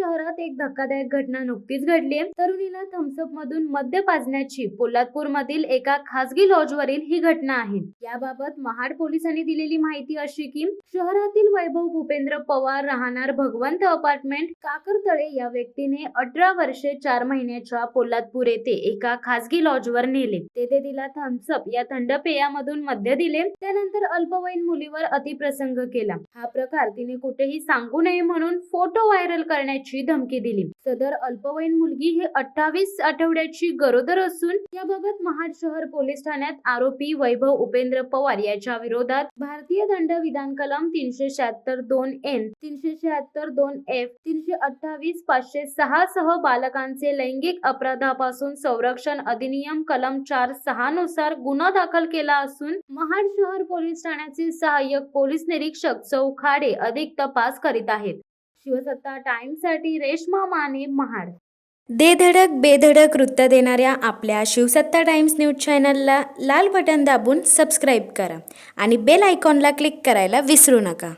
शहरात एक धक्कादायक घटना नुकतीच घडली आहे। तरुणीला थम्सअप मधून मद्य पाजण्याची पोलादपूर मधील एका खासगी लॉजवरील ही घटना आहे। याबाबत महाड पोलिसांनी दिलेली माहिती अशी की शहरातील वैभव भूपेंद्र पवार राहणार भगवंत अपार्टमेंट काकरतळे या व्यक्तीने 18 वर्षे 4 महिन्याच्या पोलादपूर येथे एका खासगी लॉजवर नेले। तेथे तिला थम्सअप या थंड पेयामधून मद्य दिले। त्यानंतर अल्पवयीन मुलीवर अतिप्रसंग केला। हा प्रकार तिने कुठेही सांगू नये म्हणून फोटो व्हायरल करण्याची धमकी दिली। सदर अल्पवयीन मुलगी ही 28 आठवड्याची गरोदर असून याबाबत महाड शहर पोलीस ठाण्यात आरोपी वैभव उपेंद्र पवार याच्या विरोधात भारतीय दंड विधान कलम 376(2)(N), 376(2)(F), 328, 506 सह बालकांचे लैंगिक अपराधापासून संरक्षण अधिनियम कलम 4(6) नुसार गुन्हा दाखल केला असून महाड शहर पोलीस ठाण्याचे सहाय्यक पोलीस निरीक्षक चौखाडे अधिक तपास करीत आहेत। शिवसत्ता टाइम्ससाठी रेश्मा माने, महाड। दे धडक बेधडक वृत्त देणाऱ्या आपल्या शिवसत्ता टाइम्स न्यूज चॅनलला लाल बटन दाबून सबस्क्राईब करा आणि बेल आयकॉनला क्लिक करायला विसरू नका।